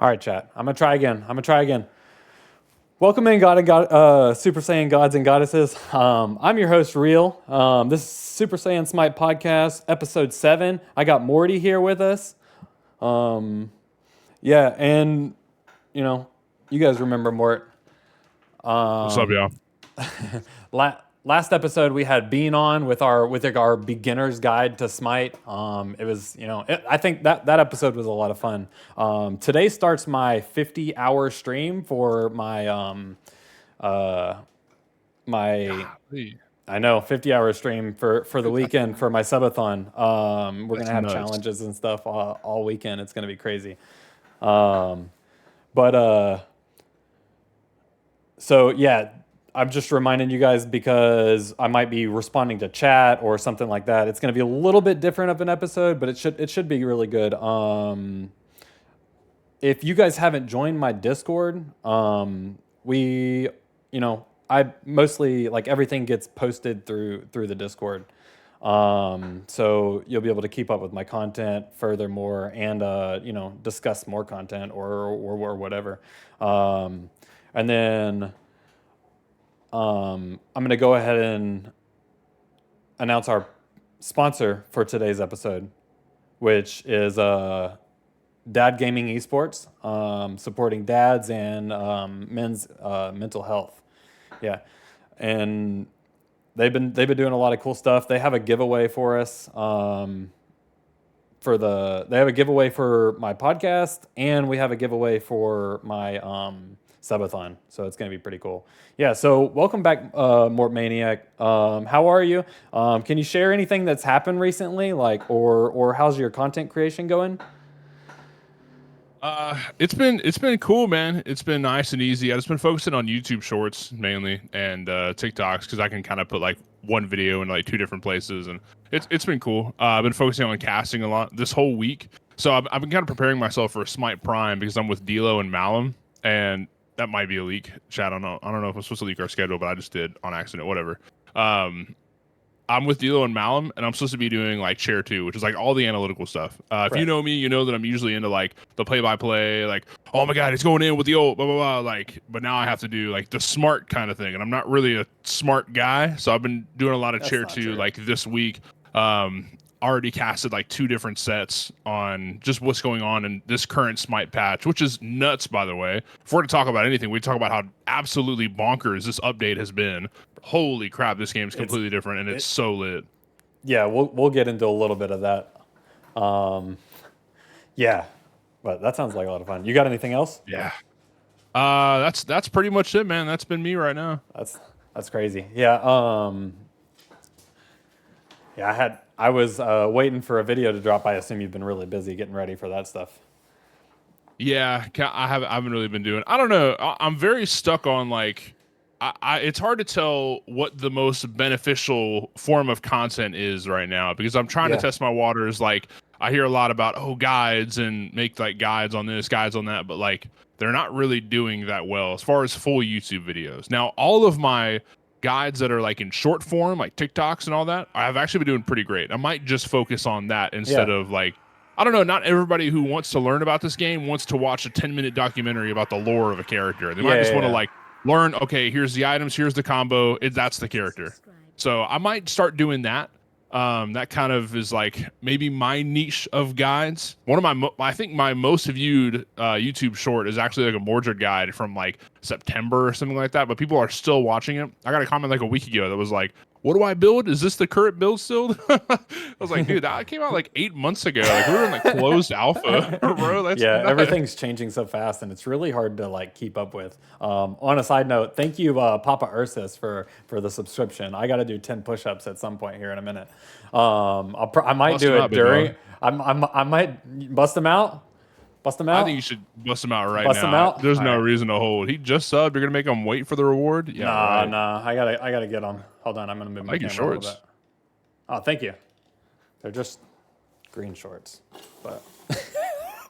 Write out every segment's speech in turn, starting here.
All right, chat. I'm gonna try again. Welcome in, Super Saiyan gods and goddesses. I'm your host, Real. This is Super Saiyan Smite podcast, episode 7. I got Morty here with us. Yeah, and you guys remember Mort. What's up, y'all? Last episode we had Bean on with our beginner's guide to Smite. It was I think that episode was a lot of fun. Today starts my 50-hour stream for my I know 50-hour stream for the weekend for my subathon. We're gonna have challenges and stuff all weekend. It's gonna be crazy. So yeah, I'm just reminding you guys because I might be responding to chat or something like that. It's going to be a little bit different of an episode, but it should be really good. If you guys haven't joined my Discord, I mostly like everything gets posted through the Discord. So you'll be able to keep up with my content furthermore and discuss more content or whatever. And then I'm going to go ahead and announce our sponsor for today's episode, which is Dad Gaming Esports, supporting dads and men's mental health. Yeah, and they've been doing a lot of cool stuff. They have a giveaway for us. They have a giveaway for my podcast, and we have a giveaway for my subathon, so it's going to be pretty cool. Yeah, so welcome back, Mort Maniac. How are you? Can you share anything that's happened recently, or how's your content creation going? It's been cool, man. It's been nice and easy. I've just been focusing on YouTube Shorts mainly and TikToks because I can kind of put like one video in like 2 different places, and it's been cool. I've been focusing on casting a lot this whole week, so I've been kind of preparing myself for Smite Prime because I'm with Dilo and Malum, and that might be a leak. Chat, I don't know if I'm supposed to leak our schedule, but I just did on accident. Whatever. I'm with Dilo and Malum, and I'm supposed to be doing like Chair 2, which is like all the analytical stuff. If you know me, you know that I'm usually into like the play-by-play, like, oh my god, he's going in with the ult, blah blah blah. Like, but now I have to do like the smart kind of thing, and I'm not really a smart guy, so I've been doing a lot of Chair 2 like this week. Already casted like 2 different sets on just what's going on in this current Smite patch, which is nuts, by the way. If we're to talk about anything, we talk about how absolutely bonkers this update has been. Holy crap, this game is completely different, and it's so lit. Yeah, we'll get into a little bit of that. Yeah, but that sounds like a lot of fun. You got anything else? Yeah. That's pretty much it, man. That's been me right now. That's crazy. Yeah. Yeah, I was waiting for a video to drop. I assume you've been really busy getting ready for that stuff. Yeah, I haven't really been doing. I don't know. I'm very stuck on like. It's hard to tell what the most beneficial form of content is right now because I'm trying to test my waters. Like I hear a lot about guides and make like guides on this, guides on that, but like they're not really doing that well as far as full YouTube videos. Now, all of my guides that are like in short form, like TikToks and all that, I've actually been doing pretty great. I might just focus on that instead of like, I don't know, not everybody who wants to learn about this game wants to watch a 10-minute documentary about the lore of a character. They might just want to like learn, okay, here's the items, here's the combo, that's the character. So I might start doing that. That kind of is like maybe my niche of guides. One of I think my most viewed YouTube short is actually like a Mordred guide from like September or something like that, but people are still watching it. I got a comment like a week ago that was like, what do I build? Is this the current build still? I was like, dude, that came out like 8 months ago. Like we were in like closed alpha, bro. That's nuts. Everything's changing so fast, and it's really hard to like keep up with. On a side note, thank you, Papa Ursus, for the subscription. I got to do 10 push-ups at some point here in a minute. I might do it during. I might bust them out. Bust them out. I think you should bust him out right now. There's no reason to hold. He just subbed. You're gonna make him wait for the reward? Yeah. Nah. I gotta get him. Hold on. I'm gonna move my camera a little bit. Oh, thank you. They're just green shorts, but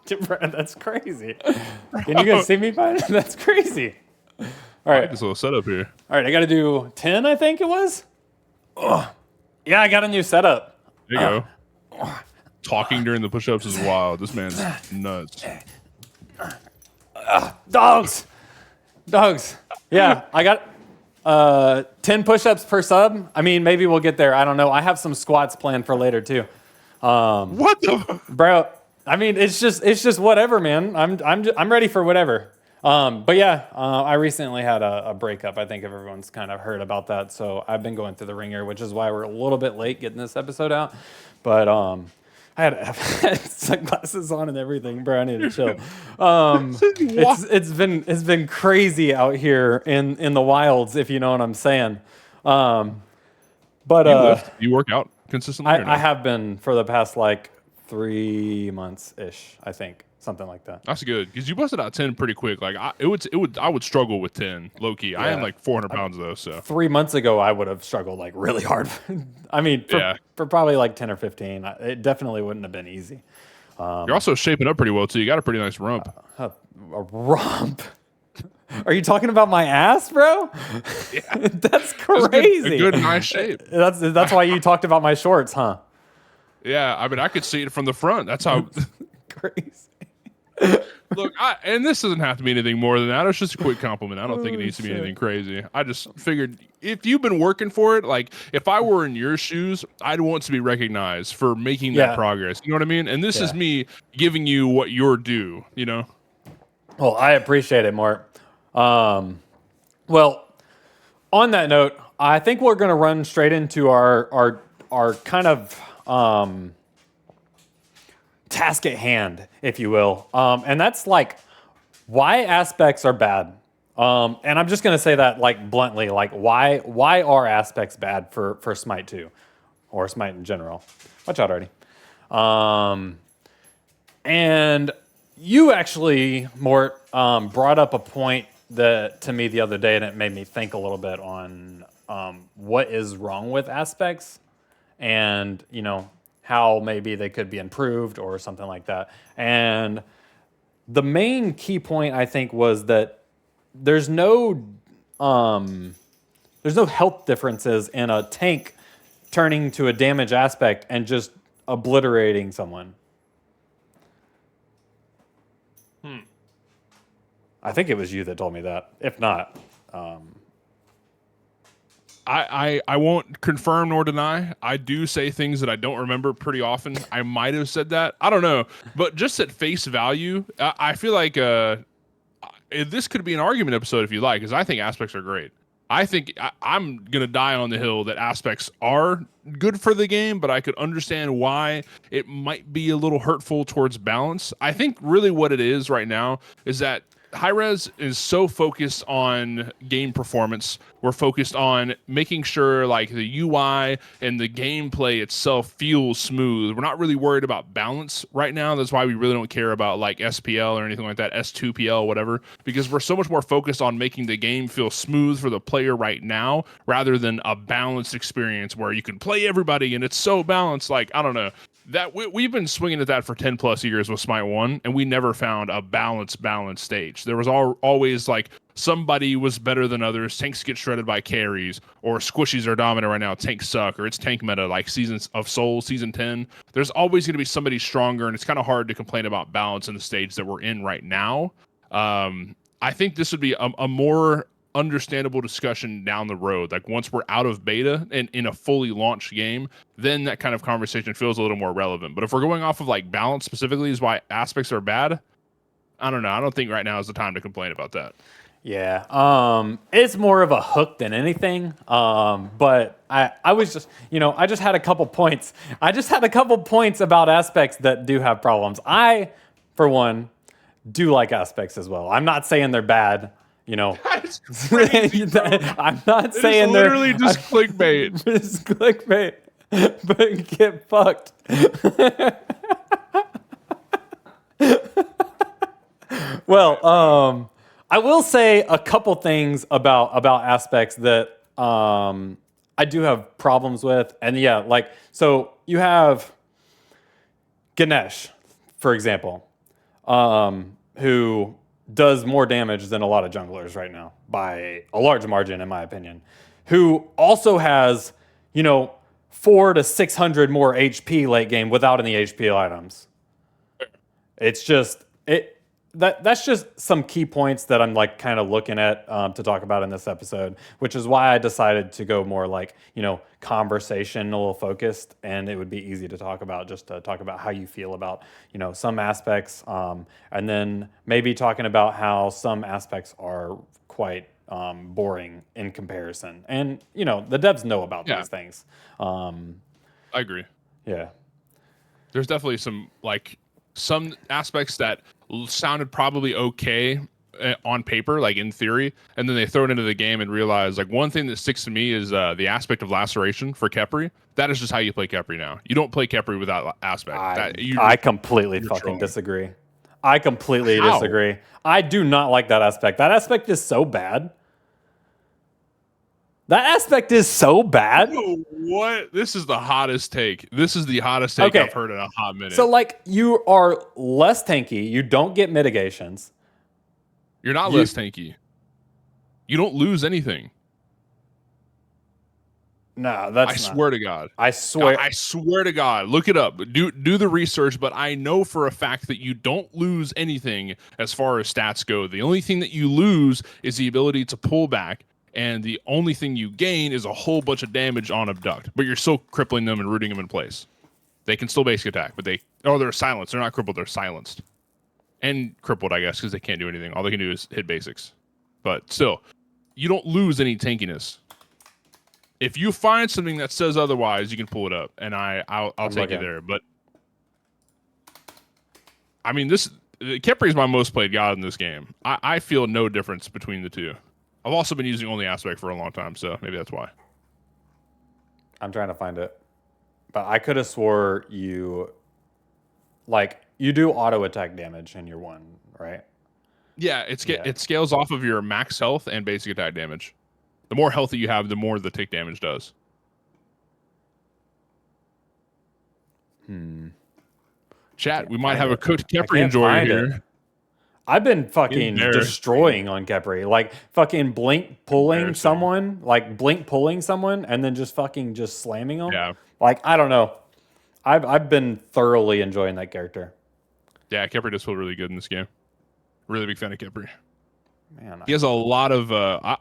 that's crazy. Can you guys see me? That's crazy. All right. I like this little setup here. All right. I gotta do 10. I think it was. Oh, yeah. I got a new setup. There you go. Talking during the push-ups is wild. This man's nuts. Dogs. Yeah, I got 10 push-ups per sub. I mean, maybe we'll get there. I don't know. I have some squats planned for later too. What the? Bro, I mean, it's just whatever, man. I'm ready for whatever. But yeah, I recently had a breakup. I think everyone's kind of heard about that. So I've been going through the ringer, which is why we're a little bit late getting this episode out. But I had sunglasses on and everything, bro. I need to chill. It's been crazy out here in the wilds, if you know what I'm saying. But You lift? You work out consistently? Or no? I have been for the past like 3 months ish, I think, something like that. That's good because you busted out 10 pretty quick. Like I would struggle with 10 low key. I am like 400 pounds though. So 3 months ago, I would have struggled like really hard. I mean, for probably like 10 or 15, it definitely wouldn't have been easy. You're also shaping up pretty well too. You got a pretty nice rump. A rump. Are you talking about my ass, bro? Yeah. That's crazy. A good nice shape. That's why you talked about my shorts, huh? Yeah, I mean, I could see it from the front. That's how crazy. Look, and this doesn't have to be anything more than that. It's just a quick compliment. I don't think it needs to be anything crazy. I just figured if you've been working for it, like if I were in your shoes, I'd want to be recognized for making that progress. You know what I mean? And this is me giving you what you're due, you know? Well, I appreciate it, Mort. Well, on that note, I think we're going to run straight into our kind of task at hand, if you will. And that's like why aspects are bad. And I'm just going to say that like bluntly, like why are aspects bad for SMITE 2 or SMITE in general? Watch out, already. And you actually, Mort, brought up a point that to me the other day, and it made me think a little bit on what is wrong with aspects, and you know how maybe they could be improved or something like that. And the main key point I think was that there's no health differences in a tank turning to a damage aspect and just obliterating someone. I think it was you that told me that. If not, I won't confirm nor deny. I do say things that I don't remember pretty often. I might have said that. I don't know. But just at face value, I feel like this could be an argument episode if you like, because I think aspects are great. I think I'm going to die on the hill that aspects are good for the game, but I could understand why it might be a little hurtful towards balance. I think really what it is right now is that Hi-Rez is so focused on game performance. We're focused on making sure like the UI and the gameplay itself feels smooth. We're not really worried about balance right now. That's why we really don't care about like SPL or anything like that, S2PL, whatever, because we're so much more focused on making the game feel smooth for the player right now rather than a balanced experience where you can play everybody and it's so balanced. Like, I don't know. That we've been swinging at that for 10 plus years with SMITE 1, and we never found a balanced stage. There was always like somebody was better than others. Tanks get shredded by carries, or squishies are dominant right now. Tanks suck, or it's tank meta like Seasons of Soul, Season 10. There's always going to be somebody stronger, and it's kind of hard to complain about balance in the stage that we're in right now. I think this would be a more understandable discussion down the road. Like once we're out of beta and in a fully launched game, then that kind of conversation feels a little more relevant. But if we're going off of like balance specifically is why aspects are bad, I don't know. I don't think right now is the time to complain about that. Yeah. It's more of a hook than anything. But I was just, I just had a couple points. I just had a couple points about aspects that do have problems. I, for one, do like aspects as well. I'm not saying they're bad. That's crazy, I'm not saying they're literally just clickbait. Just clickbait, but get fucked. Well, I will say a couple things about aspects that I do have problems with, and yeah, like so you have Ganesh, for example, who does more damage than a lot of junglers right now by a large margin, in my opinion, who also has, 400 to 600 more HP late game without any HP items. It's just, that's just some key points that I'm like kind of looking at to talk about in this episode, which is why I decided to go more like, conversational focused, and it would be easy to talk about, just to talk about how you feel about, some aspects, and then maybe talking about how some aspects are quite boring in comparison. And, the devs know about Yeah, these things. I agree. Yeah. There's definitely some aspects that sounded probably okay on paper, like in theory, and then they throw it into the game and realize, like, one thing that sticks to me is the aspect of laceration for Khepri. That is just how you play Khepri now. You don't play Khepri without aspect. I That you I completely you're fucking trolling. disagree. I completely How? disagree. I do not like that aspect. That aspect is so bad. That aspect is so bad. Yo, what? This is the hottest take. This is the hottest take Okay. I've heard in a hot minute. So like you are less tanky, you don't get mitigations. You're not You less tanky. You don't lose anything. No, that's I not. swear to God. I swear. I swear to God. Look it up. Do the research, but I know for a fact that you don't lose anything as far as stats go. The only thing that you lose is the ability to pull back, and the only thing you gain is a whole bunch of damage on abduct. But you're still crippling them and rooting them in place. They can still basic attack, but they're silenced. They're not crippled, they're silenced. And crippled, I guess, because they can't do anything. All they can do is hit basics. But still, you don't lose any tankiness. If you find something that says otherwise, you can pull it up, and I'll take you there. But I mean, Khepri is my most played god in this game. I feel no difference between the two. I've also been using only aspect for a long time, so maybe that's why. I'm trying to find it. But I could have swore you do auto attack damage in your one, right? Yeah, it scales off of your max health and basic attack damage. The more healthy you have, the more the tick damage does. Chat, we might have a cooked Khepri enjoyer here. I've been fucking destroying on Khepri. Like fucking blink pulling someone, and then just slamming them. Yeah. Like, I don't know. I've been thoroughly enjoying that character. Yeah, Khepri does feel really good in this game. Really big fan of Khepri. Man, he has a lot of.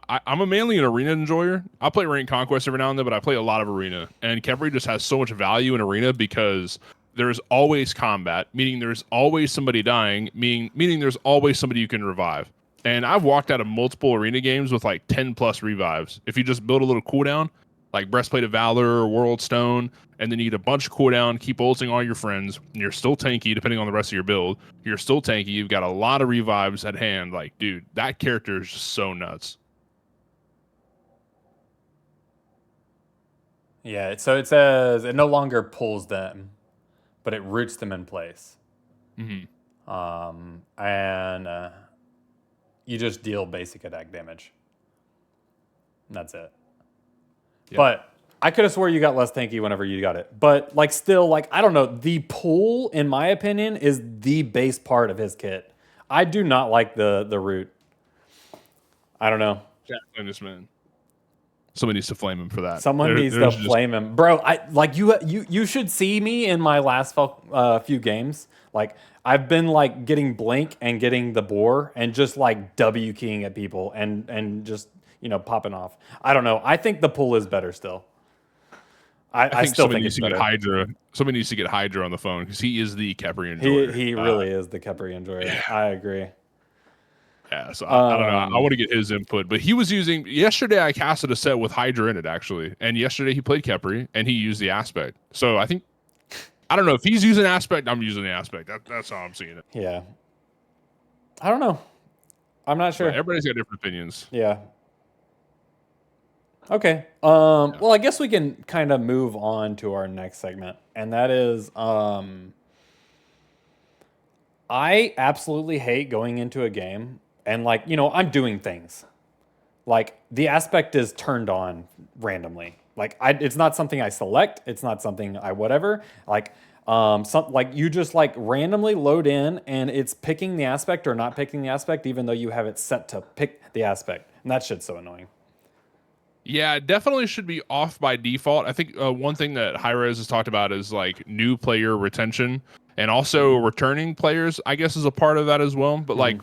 I'm mainly an arena enjoyer. I play Rank Conquest every now and then, but I play a lot of arena. And Khepri just has so much value in arena because there's always combat, meaning there's always somebody dying, meaning there's always somebody you can revive. And I've walked out of multiple arena games with like 10 plus revives. If you just build a little cooldown, like Breastplate of Valor or World Stone, and then you get a bunch of cooldown, keep ulting all your friends, and you're still tanky depending on the rest of your build. You're still tanky. You've got a lot of revives at hand. Like, dude, that character is just so nuts. Yeah, so it says it no longer pulls them, but it roots them in place. Mm-hmm. And you just deal basic attack damage. And that's it. Yep. But I could have swore you got less tanky whenever you got it. But like still, like, I don't know. The pull, in my opinion, is the base part of his kit. I do not like the root. I don't know. Flame this man. Somebody needs to flame him for that. Someone needs to flame him, bro. I like you should see me in my last few games. Like, I've been like getting blink and getting the boar and just like W keying at people and just popping off. I don't know. I think the pull is better still. I still think it's better. Somebody needs to get Hydra on the phone because he is the Khepri enjoyer. He really is the Khepri enjoyer. Yeah. I agree. Yeah, so I don't know. I want to get his input, but he was using yesterday. I casted a set with Hydra in it actually, and yesterday he played Khepri and he used the aspect. So I think I don't know if he's using aspect. I'm using the aspect. That's how I'm seeing it. Yeah. I don't know. I'm not sure. But everybody's got different opinions. Yeah. Okay. Well, I guess we can kind of move on to our next segment, and that is I absolutely hate going into a game and like, I'm doing things. Like the aspect is turned on randomly. Like it's not something I select, it's not something I whatever. Like like you just like randomly load in and it's picking the aspect or not picking the aspect even though you have it set to pick the aspect. And that shit's so annoying. Yeah, it definitely should be off by default. I think one thing that Hi-Rez has talked about is like new player retention. and also returning players, I guess, is a part of that as well. But like,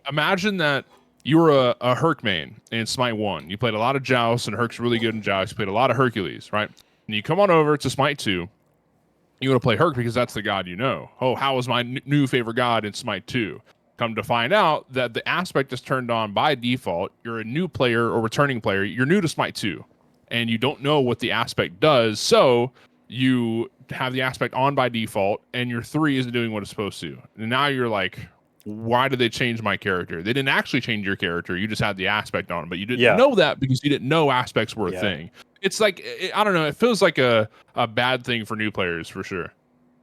imagine that you were a Herc main in Smite 1. You played a lot of Joust, and Herc's really good in Joust. You played a lot of Hercules, right? And you come on over to Smite 2. You want to play Herc because that's the god you know. Oh, how is my new favorite god in Smite 2? Come to find out that the aspect is turned on by default. You're a new player or returning player. You're new to Smite 2, and you don't know what the aspect does. So you have the aspect on by default, and your 3 isn't doing what it's supposed to. And now you're like, why did they change my character? They didn't actually change your character. You just had the aspect on, but you didn't know that because you didn't know aspects were a thing. It's like, I don't know. It feels like a bad thing for new players for sure.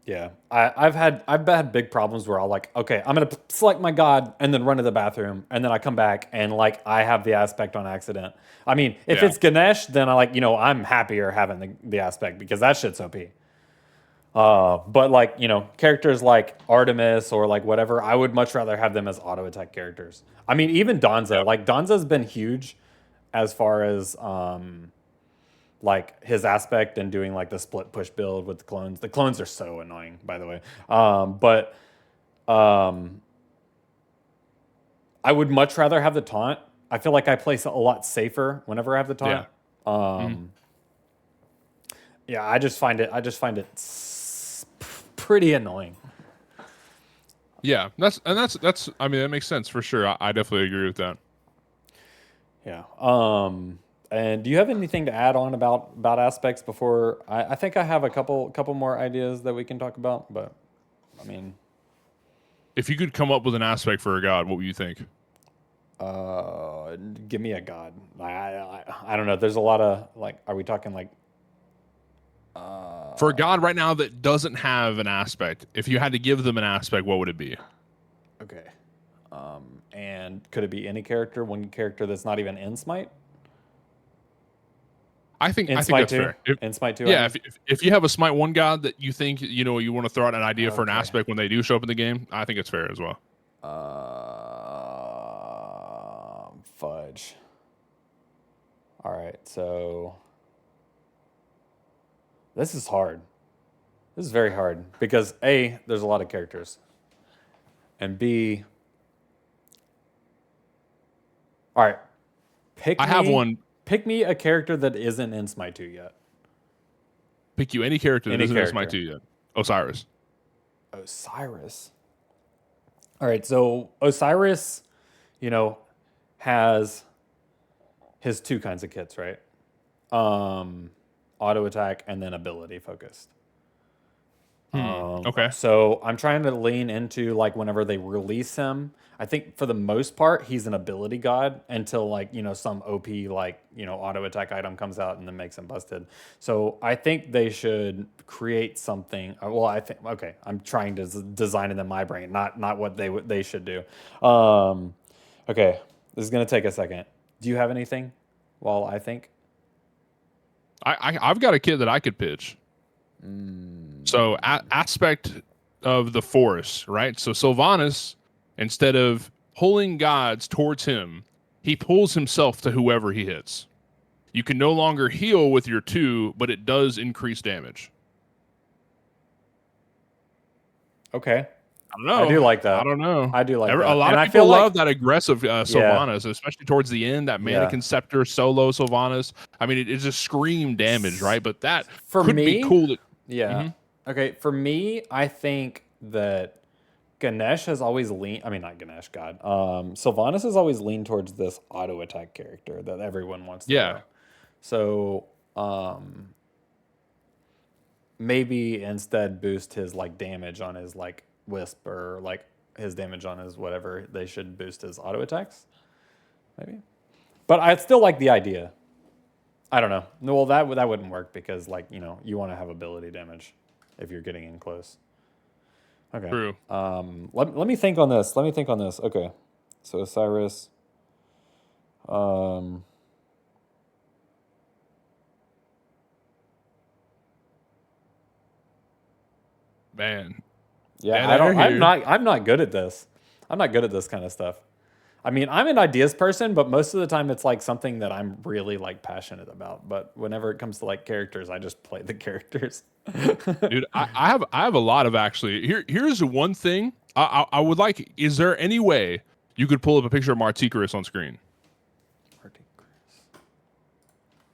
Yeah, I've had big problems where I'll like, okay, I'm gonna select my god and then run to the bathroom, and then I come back and like I have the aspect on accident. I mean, if it's Ganesh, then I like, I'm happier having the aspect because that shit's OP. But like, characters like Artemis or like whatever, I would much rather have them as auto attack characters. I mean, even Danza, like Danza's been huge as far as like his aspect and doing like the split push build with the clones. The clones are so annoying, by the way. But I would much rather have the taunt. I feel like I play a lot safer whenever I have the taunt. Yeah, I just find it pretty annoying. Yeah, that's I mean, that makes sense for sure. I definitely agree with that. Yeah. And do you have anything to add on about aspects before? I think I have a couple more ideas that we can talk about, but I mean, if you could come up with an aspect for a god, what would you think? Give me a god. I don't know. There's a lot of like, are we talking like for a god right now that doesn't have an aspect? If you had to give them an aspect, what would it be? Okay. And could it be any character? One character that's not even in Smite? I think that's fair. In Smite 2? Yeah, if you have a Smite 1 god that you think, you want to throw out an idea for an aspect when they do show up in the game, I think it's fair as well. Fudge. All right, so this is hard. This is very hard because A, there's a lot of characters. And B, all right, I have one. Pick me a character that isn't in Smite 2 yet. Pick you any character that isn't in Smite 2 yet. Osiris. Osiris. All right, so Osiris, has his 2 kinds of kits, right? Auto attack and then ability focused. Okay. So I'm trying to lean into like whenever they release him, I think for the most part he's an ability god until like some OP like auto attack item comes out and then makes him busted. So I think they should create something. Well, I'm trying to design it in my brain, not what they should do. Okay, this is gonna take a second. Do you have anything? While I think. I've got a kid that I could pitch. So aspect of the forest, right? So Sylvanas, instead of pulling gods towards him, he pulls himself to whoever he hits. You can no longer heal with your 2, but it does increase damage. Okay. I don't know. I do like that. I don't know. I do like that. A lot of people love that aggressive Sylvanas, especially towards the end. That Mannequin Scepter solo Sylvanas. I mean, it just scream damage, right? But that could be cool. Okay, for me, I think that Ganesh has always leaned. I mean, not Ganesh, God. Sylvanas has always leaned towards this auto attack character that everyone wants to play. So maybe instead boost his like damage on his like wisp or like his damage on his whatever. They should boost his auto attacks. Maybe, but I still like the idea. I don't know. No, well, that wouldn't work because like you want to have ability damage if you're getting in close. Okay. True. Let me think on this. Okay. So Osiris. Man. Yeah, I'm not good at this. I'm not good at this kind of stuff. I mean, I'm an ideas person, but most of the time it's like something that I'm really like passionate about. But whenever it comes to like characters, I just play the characters. Dude, I have a lot of actually. Here's one thing I would like. Is there any way you could pull up a picture of Marticarus on screen?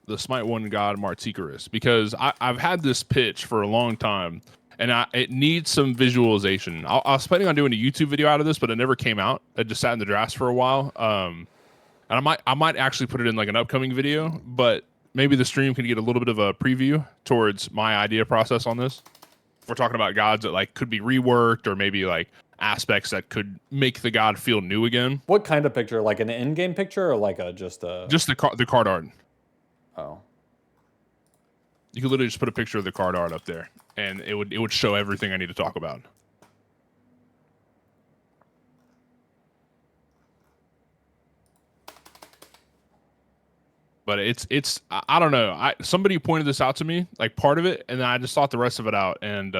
The Smite One God Marticarus, because I've had this pitch for a long time, and it needs some visualization. I was planning on doing a YouTube video out of this, but it never came out. It just sat in the drafts for a while. And I might actually put it in like an upcoming video, but maybe the stream can get a little bit of a preview towards my idea process on this. If we're talking about gods that like could be reworked, or maybe like aspects that could make the god feel new again. What kind of picture? Like an in-game picture, or like just the card art. Oh, You could literally just put a picture of the card art up there, and it would show everything I need to talk about. But it's I don't know. Somebody pointed this out to me, like part of it, and then I just thought the rest of it out, and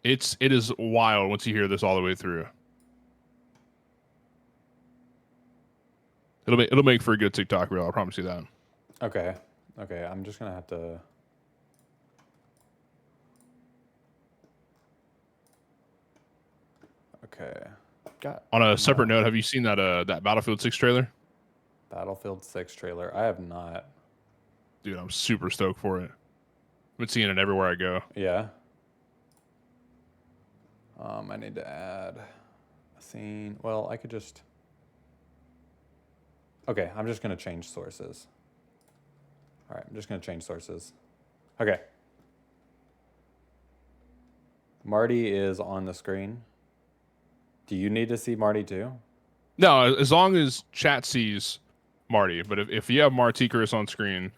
it is wild once you hear this all the way through. It'll make for a good TikTok reel. I promise you that. okay. Okay, I'm just gonna have to. Okay. On a separate note, have you seen that Battlefield 6 trailer? Battlefield 6 trailer. I have not. Dude, I'm super stoked for it. I've been seeing it everywhere I go. Yeah. I need to add a scene. Well, I could just. Okay, I'm just gonna change sources. All right, I'm just gonna change sources. Okay. Marty is on the screen. Do you need to see Marty too? No, as long as chat sees Marty. But if you have Marticarus on screen,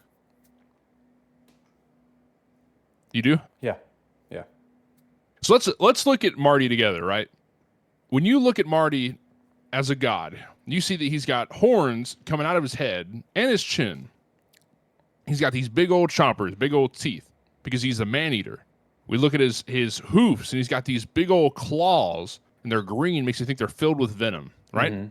you do? Yeah. Yeah. So let's look at Marty together, right? When you look at Marty as a god, you see that he's got horns coming out of his head and his chin. He's got these big old chompers, big old teeth, because he's a man-eater. We look at his hoofs, and he's got these big old claws, and they're green, makes you think they're filled with venom, right? Mm-hmm.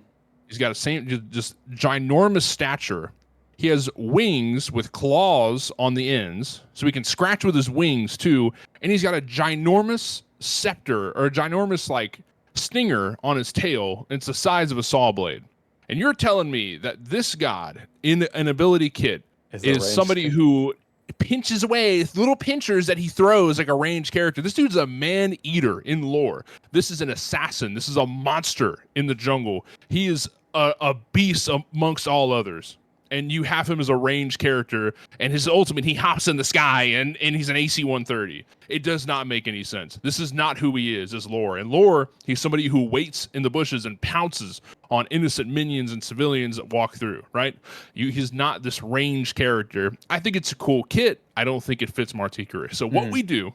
He's got just ginormous stature. He has wings with claws on the ends, so he can scratch with his wings too. And he's got a ginormous scepter, or a ginormous like stinger on his tail. And it's the size of a saw blade. And you're telling me that this god in an ability kit is somebody who pinches away little pinchers that he throws like a ranged character. This dude's a man eater in lore. This is an assassin. This is a monster in the jungle. He is a beast amongst all others. And you have him as a ranged character, and his ultimate, he hops in the sky, and he's an AC 130. It does not make any sense. This is not who he is as lore. In lore, he's somebody who waits in the bushes and pounces on innocent minions and civilians that walk through, right? He's not this ranged character. I think it's a cool kit. I don't think it fits Marticarus. So what we do,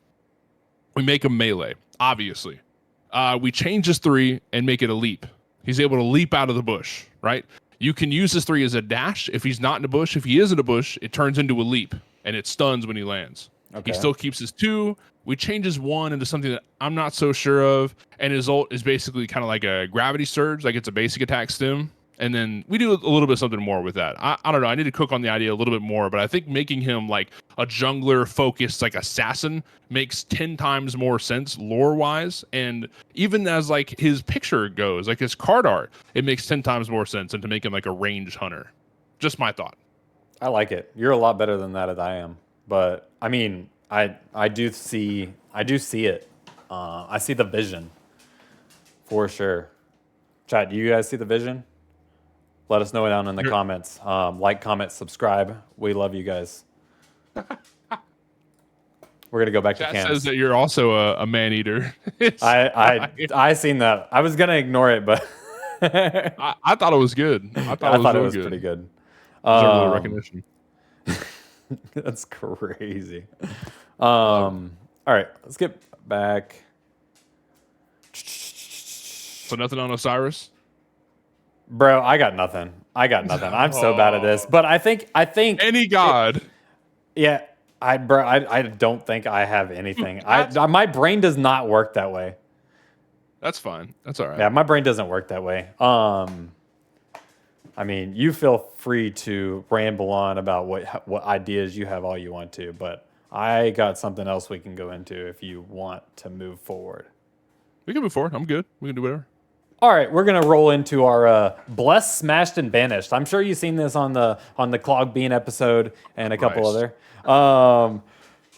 we make him melee, obviously. We change his 3 and make it a leap. He's able to leap out of the bush, right? You can use his 3 as a dash. If he's not in a bush, if he is in a bush, it turns into a leap, and it stuns when he lands. Okay. He still keeps his 2. We change his 1 into something that I'm not so sure of, and his ult is basically kind of like a gravity surge, like it's a basic attack stim. And then we do a little bit something more with that. I don't know. I need to cook on the idea a little bit more, but I think making him like a jungler focused like assassin makes 10 times more sense lore wise. And even as like his picture goes, like his card art, it makes 10 times more sense than to make him like a ranged hunter. Just my thought. I like it. You're a lot better than that as I am. But I mean, I do see it. I see the vision for sure. Chat, do you guys see the vision? Let us know down in the comments. Like, comment, subscribe. We love you guys. We're gonna go back to camps. Says that you're also a man eater. I seen that. I was gonna ignore it, but I thought it was good. I thought it was pretty good. Recognition. That's crazy. All right, let's get back. So nothing on Osiris. Bro, I got nothing. I'm so bad at this. But I think any god. Yeah, I don't think I have anything. My brain does not work that way. That's fine. That's all right. Yeah, my brain doesn't work that way. I mean, you feel free to ramble on about what ideas you have all you want to, but I got something else we can go into if you want to move forward. We can move forward. I'm good. We can do whatever. All right, we're gonna roll into our blessed, smashed, and banished. I'm sure you've seen this on the Clog Bean episode and a couple Nice. other.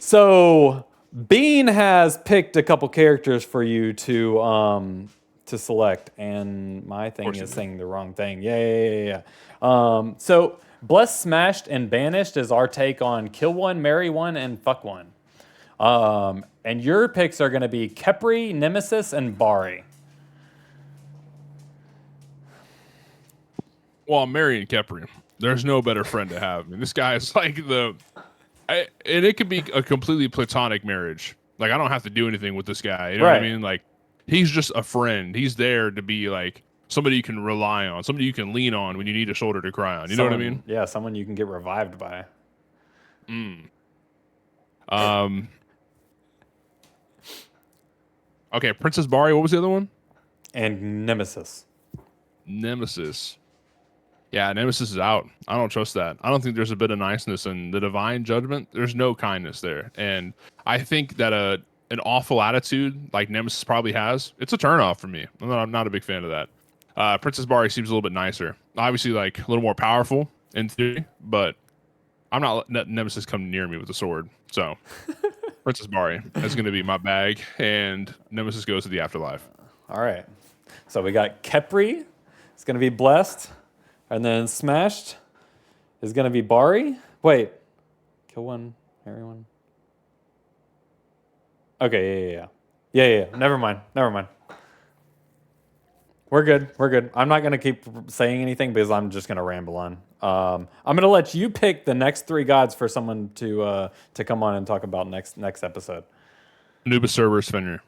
So Bean has picked a couple characters for you to select, and my thing is saying the wrong thing. Yeah. So blessed, smashed, and banished is our take on kill one, marry one, and fuck one. And your picks are gonna be Kepri, Nemesis, and Bari. Well, I'm marrying Kepri. There's no better friend to have. I mean, this guy is like and it could be a completely platonic marriage. Like, I don't have to do anything with this guy. You know what I mean? Like, he's just a friend. He's there to be like somebody you can rely on, somebody you can lean on when you need a shoulder to cry on. You know what I mean? Yeah, someone you can get revived by. Okay, Princess Bari. What was the other one? And Nemesis. Nemesis. Yeah, Nemesis is out. I don't trust that. I don't think there's a bit of niceness in the divine judgment. There's no kindness there. And I think that an awful attitude like Nemesis probably has, it's a turnoff for me. I'm not a big fan of that. Princess Bari seems a little bit nicer. Obviously, like a little more powerful in theory, but I'm not letting Nemesis come near me with a sword. So Princess Bari is going to be my bag, and Nemesis goes to the afterlife. All right. So we got Kepri. It's going to be blessed. And then smashed is going to be Bari. Wait. Kill one, marry one. Okay, yeah. Never mind. We're good. I'm not going to keep saying anything because I'm just going to ramble on. I'm going to let you pick the next 3 gods for someone to come on and talk about next episode. Anubis, Cerberus, Fenrir.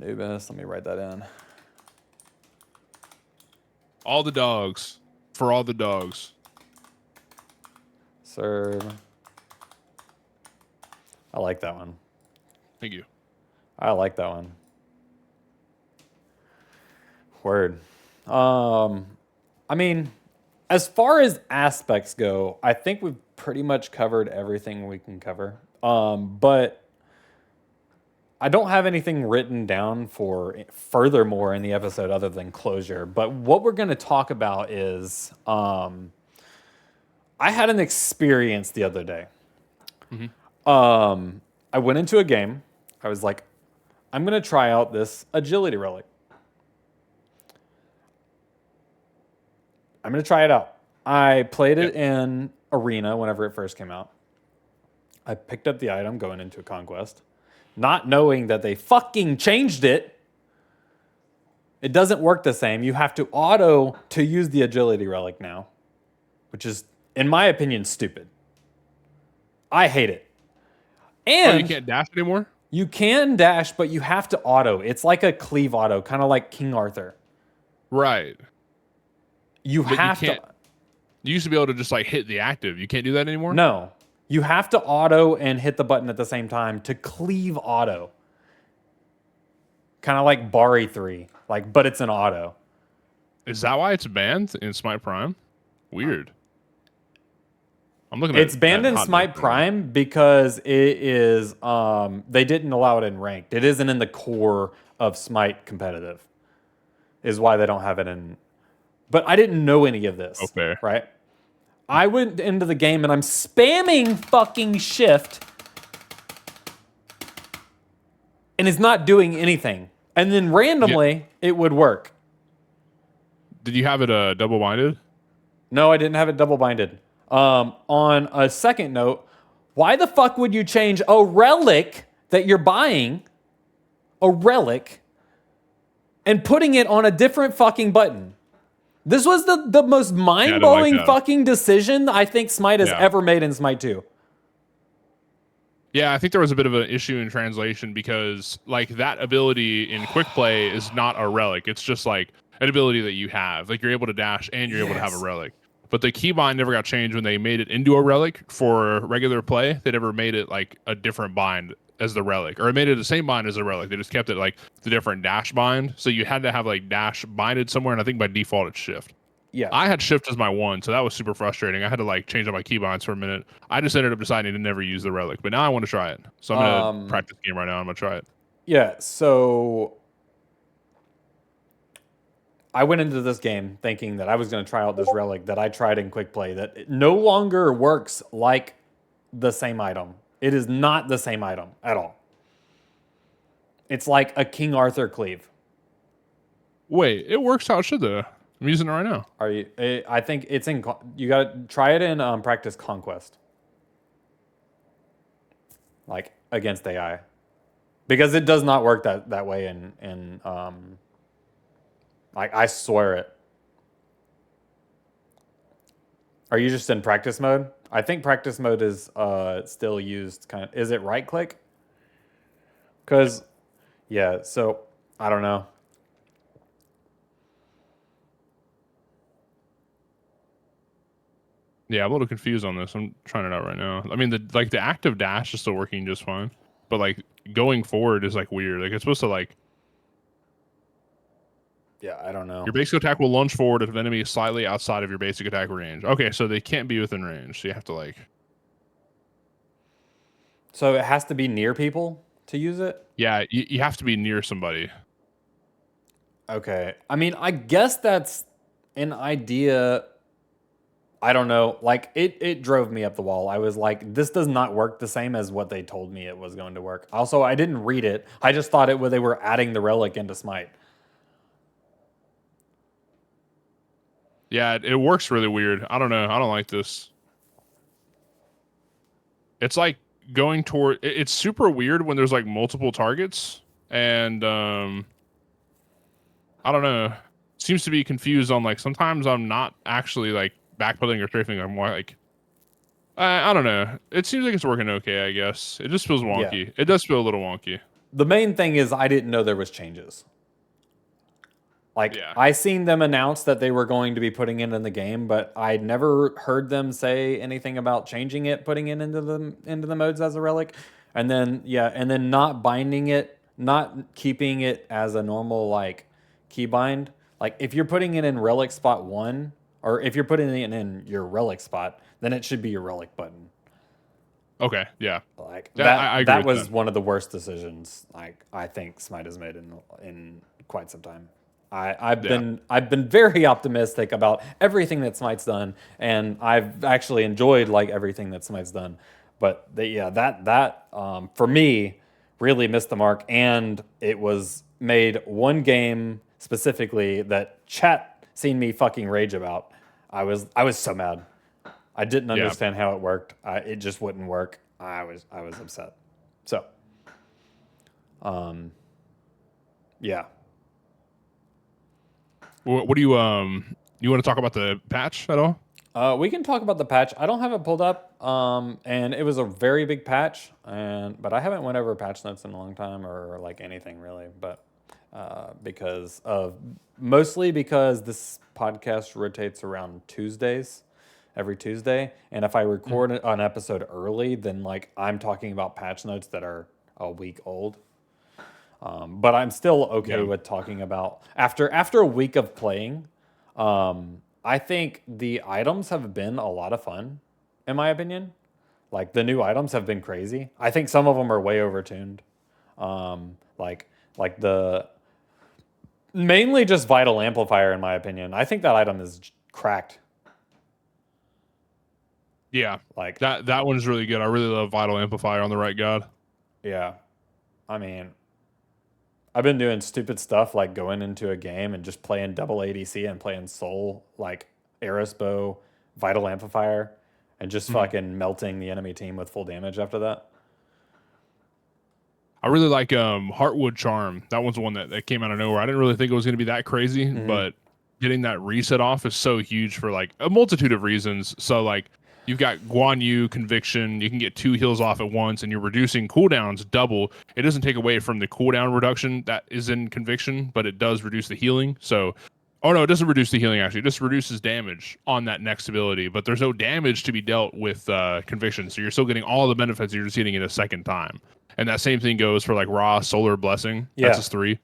Anubis, let me write that in. All the dogs. For all the dogs. Serve. I like that one. Thank you. I like that one. Word. I mean, as far as aspects go, I think we've pretty much covered everything we can cover. But I don't have anything written down for furthermore in the episode other than closure. But what we're going to talk about is I had an experience the other day. I went into a game. I was like, I'm going to try out this agility relic. I'm going to try it out. I played it in Arena whenever it first came out. I picked up the item going into a conquest, not knowing that they fucking changed it. It doesn't work the same. You have to auto to use the agility relic now, which is, in my opinion, stupid. I hate it. And you can't dash anymore? You can dash, but you have to auto. It's like a cleave auto, kind of like King Arthur. Right. You have to. You used to be able to just like hit the active. You can't do that anymore? No. You have to auto and hit the button at the same time to cleave auto. Kind of like Bari 3, but it's an auto. Is that why it's banned in Smite Prime? Weird. I'm looking at it's banned in Smite Prime because it is they didn't allow it in ranked. It isn't in the core of Smite competitive. Is why they don't have it in. But I didn't know any of this. Okay. Right? I went into the game and I'm spamming fucking shift and it's not doing anything. And then randomly it would work. Did you have it double binded? No, I didn't have it double binded. On a second note, why the fuck would you change a relic that you're buying, a relic, and putting it on a different fucking button? This was the most mind-blowing fucking decision I think Smite has ever made in Smite 2. Yeah, I think there was a bit of an issue in translation because that ability in quick play is not a relic. It's just like an ability that you have. Like you're able to dash and you're able to have a relic. But the keybind never got changed when they made it into a relic for regular play. They never made it like a different bind. as the relic, or it made it the same bind as the relic. They just kept it like the different dash bind, so you had to have like dash binded somewhere, and I think by default it's shift. Yeah. I had shift as my one, so that was super frustrating. I had to like change out my keybinds for a minute. I just ended up deciding to never use the relic, but now I want to try it. So I'm gonna practice the game right now. I'm gonna try it. Yeah. So I went into this game thinking that I was going to try out this relic that I tried in quick play that it no longer works like the same item. It is not the same item at all. It's like a King Arthur cleave. Wait, it works how it should though. I'm using it right now. Are you? I think it's in. You got to try it in practice conquest, like against AI, because it does not work that way in like I swear it. Are you just in practice mode? I think practice mode is still used kind of. Is it right click? Because yeah, so I don't know. Yeah, I'm a little confused on this. I'm trying it out right now. I mean, the active dash is still working just fine, but like going forward is like weird. Like it's supposed to like Yeah, I don't know. your basic attack will lunge forward if an enemy is slightly outside of your basic attack range. Okay, so they can't be within range. So you have to like. So it has to be near people to use it? Yeah, you have to be near somebody. Okay. I mean, I guess that's an idea. I don't know. Like it drove me up the wall. I was like, this does not work the same as what they told me it was going to work. Also, I didn't read it. I just thought they were adding the relic into Smite. Yeah, it works really weird. I don't know. I don't like this. It's like going toward. It's super weird when there's like multiple targets, and I don't know. Seems to be confused on like sometimes I'm not actually like backpedaling or strafing. I'm more like I don't know. It seems like it's working okay. I guess it just feels wonky. Yeah. It does feel a little wonky. The main thing is I didn't know there was changes. Like Yeah. I seen them announce that they were going to be putting it in the game, but I never heard them say anything about changing it, putting it into the modes as a relic. And then and then not binding it, not keeping it as a normal like keybind. Like if you're putting it in relic spot 1 or if you're putting it in your relic spot, then it should be your relic button. Okay. Yeah. Like Yeah, I agree that with was that. one of the worst decisions like I think Smite has made in quite some time. I've been very optimistic about everything that Smite's done, and I've actually enjoyed like everything that Smite's done. But that for me really missed the mark, and it was made one game specifically that chat seen me fucking rage about. I was so mad. I didn't understand how it worked. It just wouldn't work. I was upset. So, yeah. What do you want to talk about the patch at all? We can talk about the patch. I don't have it pulled up, and it was a very big patch, but I haven't went over patch notes in a long time or like anything really. But mostly because this podcast rotates around Tuesdays, every Tuesday, and if I record an episode early, then like I'm talking about patch notes that are a week old. But I'm still okay with talking about after a week of playing. I think the items have been a lot of fun, in my opinion. Like the new items have been crazy. I think some of them are way overtuned. Like the mainly just Vital Amplifier, in my opinion. I think that item is cracked. Yeah, Like that one's really good. I really love Vital Amplifier on the right god. Yeah, I mean, I've been doing stupid stuff like going into a game and just playing double ADC and playing Soul, like Eris Bow, Vital Amplifier, and just fucking melting the enemy team with full damage after that. I really like Heartwood Charm. That one's one that came out of nowhere. I didn't really think it was going to be that crazy, but getting that reset off is so huge for like a multitude of reasons. So like you've got Guan Yu Conviction. You can get 2 heals off at once, and you're reducing cooldowns double. It doesn't take away from the cooldown reduction that is in Conviction, but it does reduce the healing. So, oh no, it doesn't reduce the healing actually. It just reduces damage on that next ability, but there's no damage to be dealt with Conviction. So you're still getting all the benefits. You're just hitting it a second time. And that same thing goes for like Ra, Solar Blessing. That's Yeah. his 3.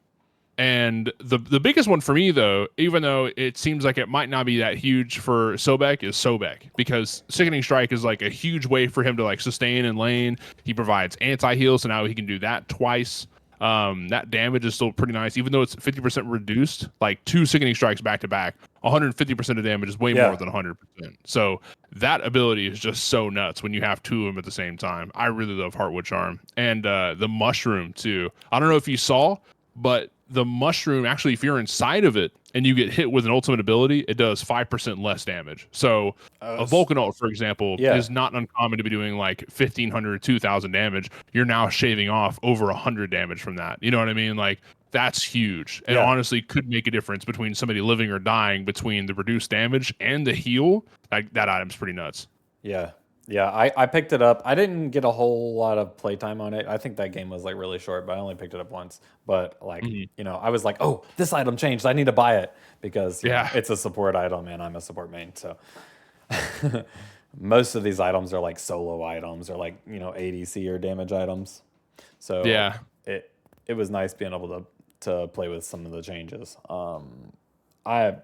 And the biggest one for me, though, even though it seems like it might not be that huge for Sobek, is Sobek, because Sickening Strike is like a huge way for him to like sustain in lane. He provides anti-heal, so now he can do that twice. That damage is still pretty nice, even though it's 50% reduced. Like 2 Sickening Strikes back to back, 150% of damage is way more than 100%. So that ability is just so nuts when you have 2 of them at the same time. I really love Heartwood Charm, and the Mushroom too. I don't know if you saw, but the mushroom, actually, if you're inside of it and you get hit with an ultimate ability, it does 5% less damage. So a Vulcan ult, for example, is not uncommon to be doing like 1,500, 2,000 damage. You're now shaving off over 100 damage from that. You know what I mean? Like, that's huge. And honestly could make a difference between somebody living or dying between the reduced damage and the heal. Like, that item's pretty nuts. Yeah. Yeah, I picked it up. I didn't get a whole lot of playtime on it. I think that game was like really short, but I only picked it up once. But like, you know, I was like, oh, this item changed. I need to buy it because you know, it's a support item and I'm a support main. So most of these items are like solo items or like, you know, ADC or damage items. So it was nice being able to play with some of the changes. I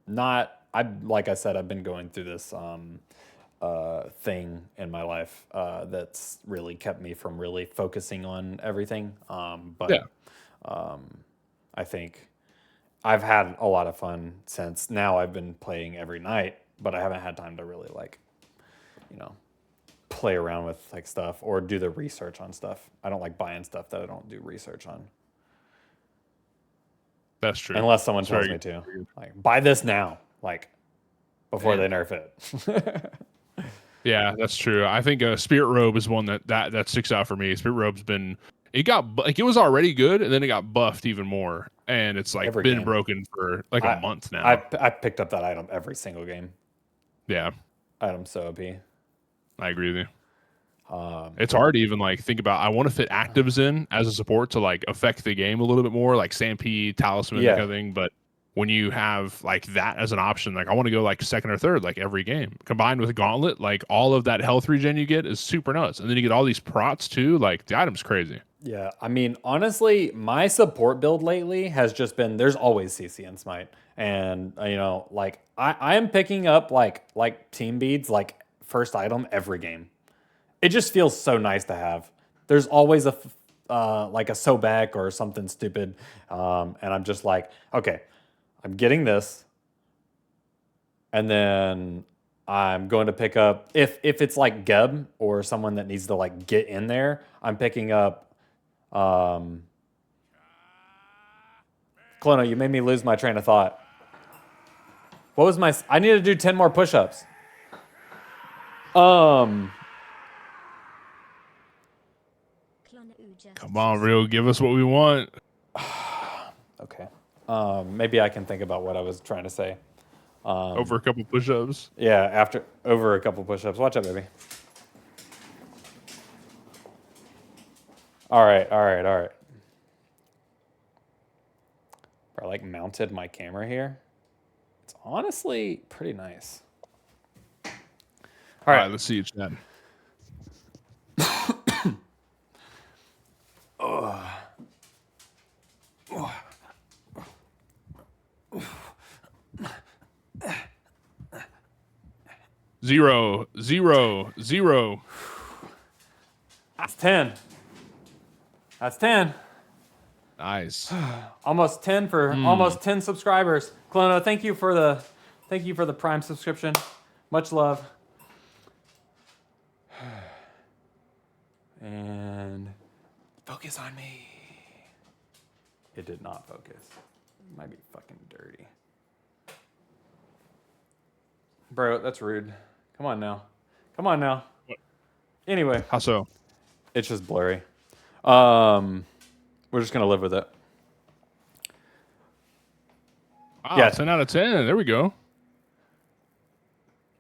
like I said, I've been going through this thing in my life that's really kept me from really focusing on everything. But I think I've had a lot of fun since now. I've been playing every night, but I haven't had time to really like, you know, play around with like stuff or do the research on stuff. I don't like buying stuff that I don't do research on. That's true. Unless someone tells me to, like, buy this now, like before they nerf it. Yeah, that's true. I think Spirit Robe is one that sticks out for me. Spirit Robe's been, it was already good, and then it got buffed even more, and it's like been broken for like a month now. I picked up that item every single game. Yeah, item's so OP. I agree with you. It's hard to even like think about. I want to fit actives in as a support to like affect the game a little bit more, like Stampede, Talisman, that kind of thing. But when you have like that as an option, like I want to go like second or third, like every game combined with Gauntlet, like all of that health regen you get is super nuts. And then you get all these prots too. Like the item's crazy. Yeah. I mean, honestly, my support build lately has just been, there's always CC and Smite. And you know, like I am picking up like team beads, like first item every game. It just feels so nice to have. There's always a like a Sobek or something stupid. And I'm just like, okay, I'm getting this, and then I'm going to pick up, if it's like Geb or someone that needs to like get in there, I'm picking up, Clono, you made me lose my train of thought. What was my, I need to do 10 more push-ups. Come on, Real, give us what we want. Okay. Maybe I can think about what I was trying to say. Over a couple push-ups. Yeah, over a couple push-ups. Watch out, baby. All right. I like mounted my camera here. It's honestly pretty nice. All right, let's see you, Chad. Zero. That's 10. That's 10. Nice. Almost 10 for almost 10 subscribers. Clono, thank you for the Prime subscription. Much love. And focus on me. It did not focus. It might be fucking dirty. Bro, that's rude. Come on now. What? Anyway. How so? It's just blurry. We're just gonna live with it. Wow, yeah, 10 out of 10. There we go.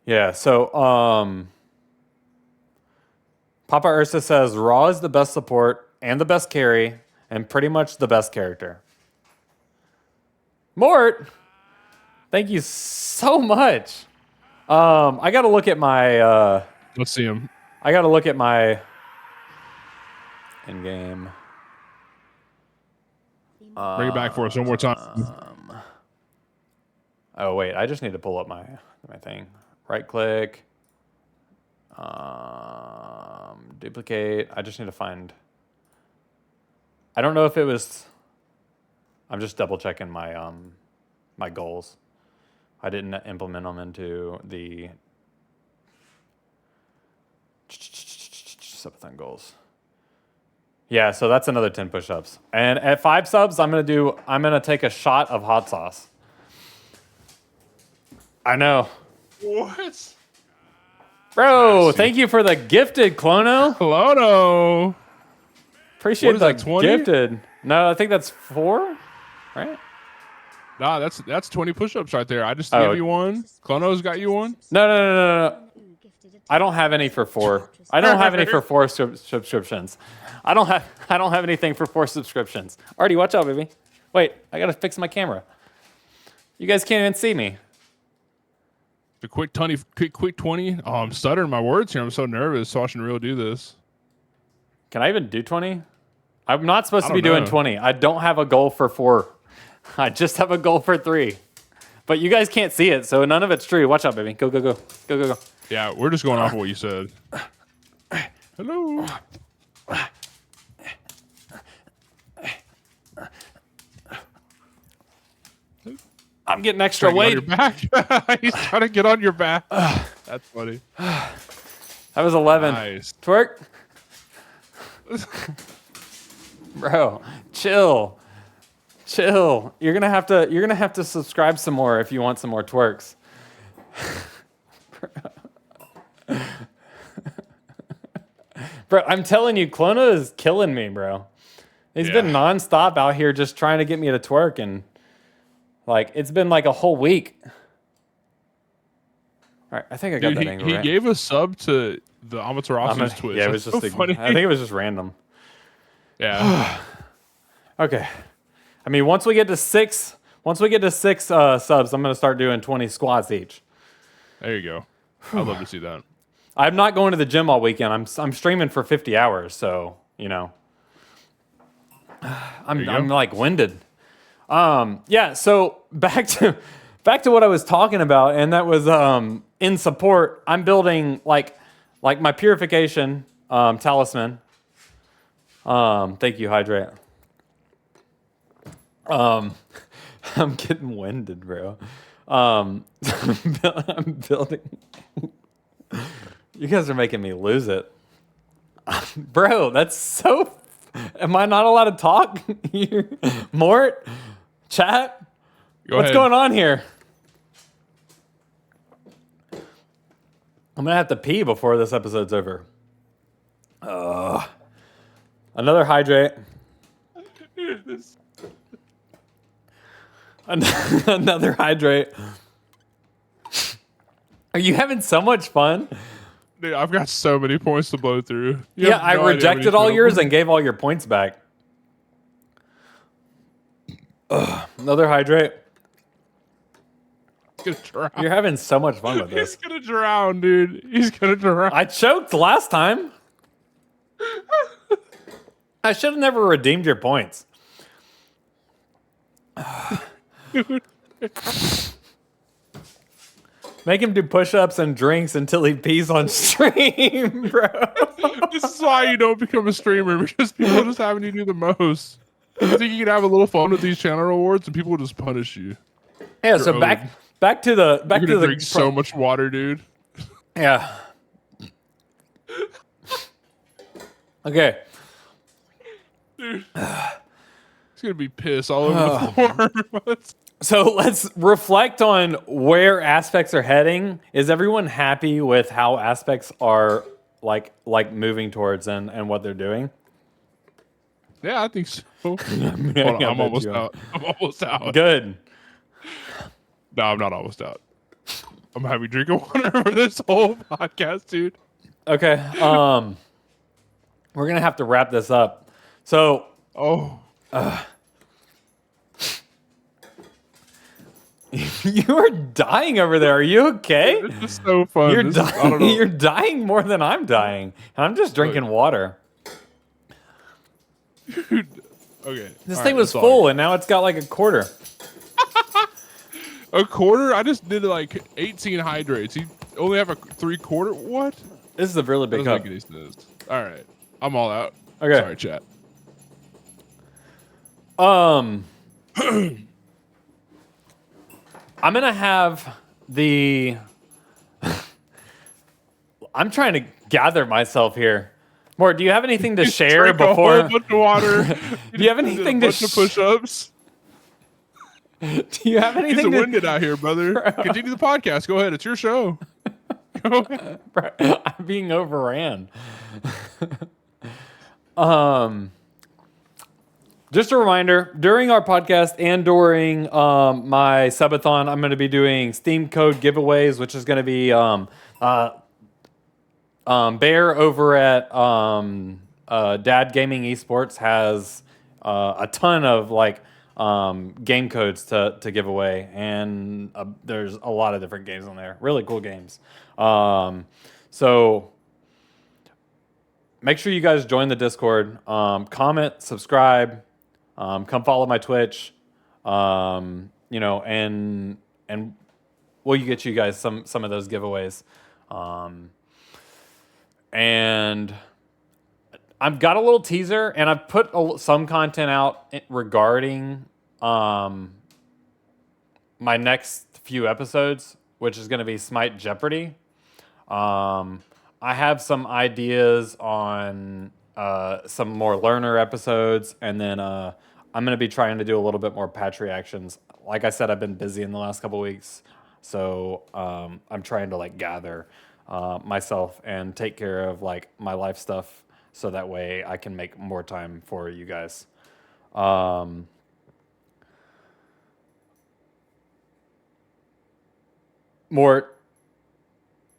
Yeah, so Papa Ursa says Raw is the best support and the best carry and pretty much the best character. Mort, thank you so much. I gotta look at my let's see him. I gotta look at my in game. Bring it back for us one more time. Oh wait, I just need to pull up my thing. Right click. Duplicate. I just need to find. I don't know if it was. I'm just double checking my my goals. I didn't implement them into the subathon goals. Yeah, so that's another 10 push-ups. And at 5 subs, I'm gonna take a shot of hot sauce. I know. What? Bro, Nasty. thank you for the gifted, Clono. Clono. Appreciate What is the that, 20? gifted. No, I think that's 4, right? Nah, that's 20 push-ups right there. I just gave you one. Clono's got you one. No. I don't have any for 4. I don't have any for 4 subscriptions. I don't have anything for 4 subscriptions. Artie, watch out, baby. Wait, I gotta fix my camera. You guys can't even see me. The quick 20. Oh, I'm stuttering my words here. I'm so nervous watching Real do this. Can I even do 20? I'm not supposed to I be don't doing know. 20. I don't have a goal for 4. I just have a goal for 3. But you guys can't see it, so none of it's true. Watch out, baby. Go. Go. Yeah, we're just going off of what you said. Hello. I'm getting extra On weight. your back. He's trying to get on your back. That's funny. That was 11. Nice. Twerk. Bro, chill. You're gonna have to subscribe some more if you want some more twerks. Bro, I'm telling you, Clona is killing me, bro. He's been nonstop out here just trying to get me to twerk, and like it's been like a whole week. All right, I think I got that angle He right. gave a sub to the Amaterasu's Twitch. Yeah, it was That's just so funny. I think it was just random. Yeah. Okay. I mean, once we get to 6 subs, I'm gonna start doing 20 squats each. There you go. I'd love to see that. I'm not going to the gym all weekend. I'm streaming for 50 hours, so you know. I'm like winded. Yeah. So back to what I was talking about, and that was in support. I'm building like my purification talisman. Thank you, Hydrate. I'm getting winded, bro. I'm building. You guys are making me lose it. Bro, that's so... Am I not allowed to talk? Mort? Chat? What's going on here? I'm gonna have to pee before this episode's over. Another hydrate. Another hydrate. Are you having so much fun? Dude, I've got so many points to blow through. Yeah, I rejected all yours and gave all your points back. Another hydrate. He's gonna drown. You're having so much fun with this. He's gonna drown, dude. He's gonna drown. I choked last time. I should have never redeemed your points. Dude. Make him do push-ups and drinks until he pees on stream, bro. This is why you don't become a streamer, because people are just having you do the most. You think you can have a little fun with these channel rewards, and people will just punish you. Yeah. So back to the You're gonna drink so much water, dude. Yeah. Okay. Dude. It's gonna be piss all over the floor. So let's reflect on where aspects are heading. Is everyone happy with how aspects are like moving towards and what they're doing? Yeah, I think so. I'm I'm almost out. I'm almost out. Good. No, I'm not almost out. I'm happy drinking water for this whole podcast, dude. Okay. We're gonna have to wrap this up. So. You are dying over there. Are you okay? This is so fun. You're I don't know. dying. You're dying more than I'm dying. And I'm just drinking water. Dude. Okay. This All thing right, was that's all I full, got. and now it's got like a quarter. A quarter? I just did like 18 hydrates. You only have a 3/4? What? This is a really That big doesn't make cup. any sense. All right. I'm all out. Okay. Sorry, chat. I'm gonna have the. I'm trying to gather myself here. Mort, do you have anything to You share drank a whole before? bunch of water. Do you have did a anything to? bunch of push-ups. Do you have He's anything a to? winded out here, brother. Continue the podcast. Go ahead. It's your show. Go ahead. I'm being overran. Just a reminder, during our podcast and during my subathon, I'm going to be doing Steam code giveaways, which is going to be Bear over at Dad Gaming Esports has a ton of like game codes to give away, and there's a lot of different games on there. Really cool games. So make sure you guys join the Discord, comment, subscribe, come follow my Twitch, and we'll get you guys some of those giveaways. And I've got a little teaser, and I've put some content out regarding my next few episodes, which is going to be Smite Jeopardy. I have some ideas on some more learner episodes, and then I'm going to be trying to do a little bit more patch reactions. Like I said, I've been busy in the last couple weeks, so I'm trying to like gather myself and take care of like my life stuff, so that way I can make more time for you guys. Mort,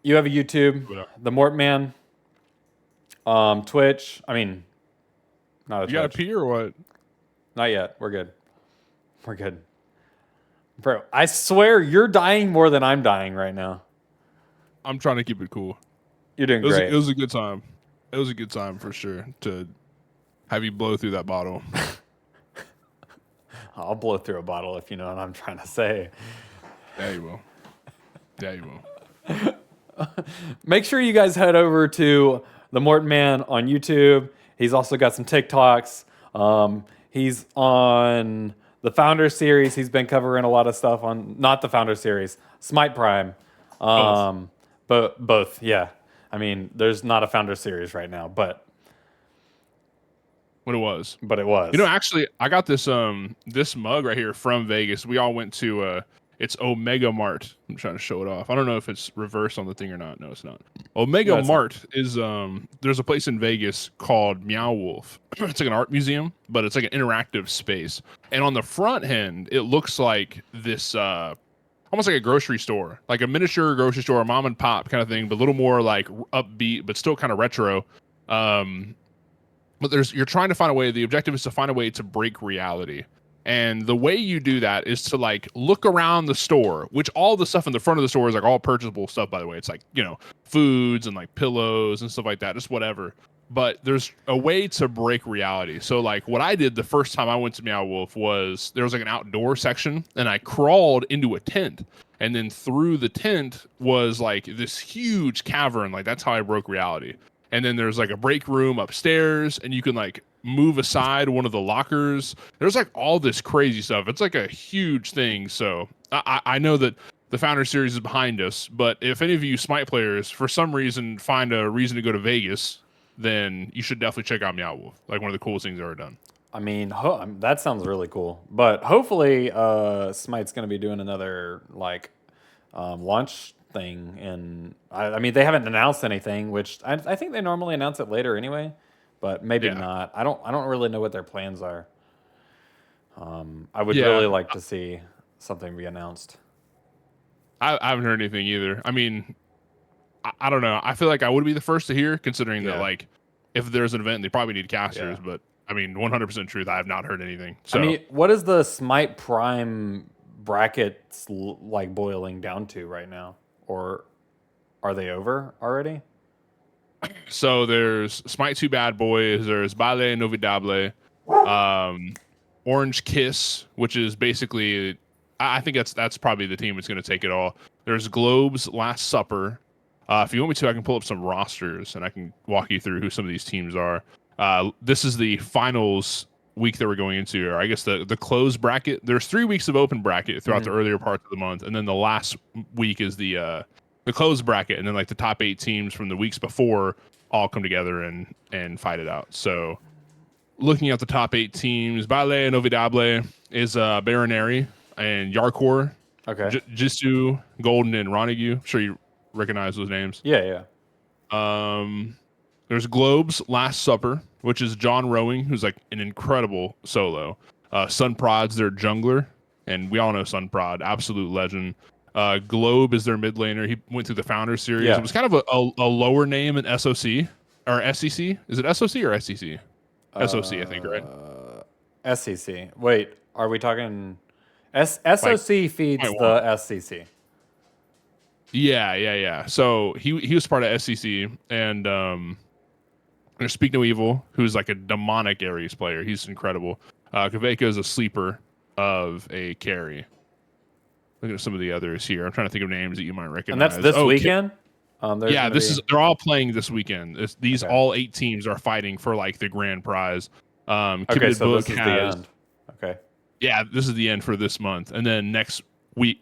you have a YouTube, TheMortonMan, Twitch. I mean, not a You got to Twitch. pee or what? Not yet. We're good. We're good. Bro, I swear you're dying more than I'm dying right now. I'm trying to keep it cool. You're doing great. It was a good time. It was a good time for sure to have you blow through that bottle. I'll blow through a bottle if you know what I'm trying to say. Yeah, you will. Yeah, you will. Make sure you guys head over to the Morton Man on YouTube. He's also got some TikToks. He's on the Founder series. He's been covering a lot of stuff on, not the Founder series, Smite Prime. But both, yeah. I mean, there's not a Founder series right now, but What it was. it was. You know, actually, I got this this mug right here from Vegas. We all went to it's Omega Mart. I'm trying to show it off. I don't know if it's reversed on the thing or not. No, it's not. Omega Mart is there's a place in Vegas called Meow Wolf. It's like an art museum, but it's like an interactive space. And on the front end, it looks like this almost like a grocery store, like a miniature grocery store, mom and pop kind of thing, but a little more like upbeat, but still kind of retro. But you're trying to find a way. The objective is to find a way to break reality. And the way you do that is to like look around the store, which all the stuff in the front of the store is like all purchasable stuff, by the way. It's like, you know, foods and like pillows and stuff like that, just whatever. But there's a way to break reality. So like what I did the first time I went to Meow Wolf was there was like an outdoor section, and I crawled into a tent. And then through the tent was like this huge cavern. Like that's how I broke reality. And then there's like a break room upstairs, and you can like move aside one of the lockers. There's like all this crazy stuff. It's like a huge thing. So I know that the Founder series is behind us, but if any of you Smite players for some reason find a reason to go to Vegas, then you should definitely check out Meow Wolf. Like one of the coolest things I've ever done. I mean, that sounds really cool. But hopefully, Smite's going to be doing another like launch thing. And I mean, they haven't announced anything, which I think they normally announce it later anyway. But maybe not. I don't really know what their plans are. I would really like to see something be announced. I haven't heard anything either. I mean, I don't know. I feel like I would be the first to hear, considering that like if there's an event, they probably need casters. But I mean, 100% truth, I have not heard anything. So I mean, what is the Smite Prime brackets like boiling down to right now, or are they over already? So there's Smite 2 Bad Boys, there's Baile Novidable, Orange Kiss, which is basically, I think that's probably the team that's going to take it all. There's Globe's Last Supper. If you want me to, I can pull up some rosters and I can walk you through who some of these teams are. This is the finals week that we're going into, or I guess the closed bracket. There's 3 weeks of open bracket throughout the earlier parts of the month, and then the last week is the closed bracket, and then like the top 8 teams from the weeks before all come together and fight it out. So looking at the top 8 teams, Ballet and Ovidable is Baronary and Yarkor, Okay. Jisoo, Golden, and Rontague. I'm sure you recognize those names. Yeah. There's Globe's Last Supper, which is John Rowing, who's like an incredible solo. Sun Prod's their jungler, and we all know Sun Prod, absolute legend. Globe is their mid laner. He went through the Founder Series. Yeah. It was kind of a lower name in SOC or SEC. Is it SOC or SEC? SOC, I think, right? SEC. Wait, are we talking SOC feeds the SCC? Yeah. So he was part of SEC, and there's Speak No Evil, who's like a demonic Ares player. He's incredible. Kaveka is a sleeper of a carry. Look at some of the others here. I'm trying to think of names that you might recognize. And that's this weekend? They're all playing this weekend. These all 8 teams are fighting for like the grand prize. Okay, so this is the end. Okay. Yeah, this is the end for this month. And then next week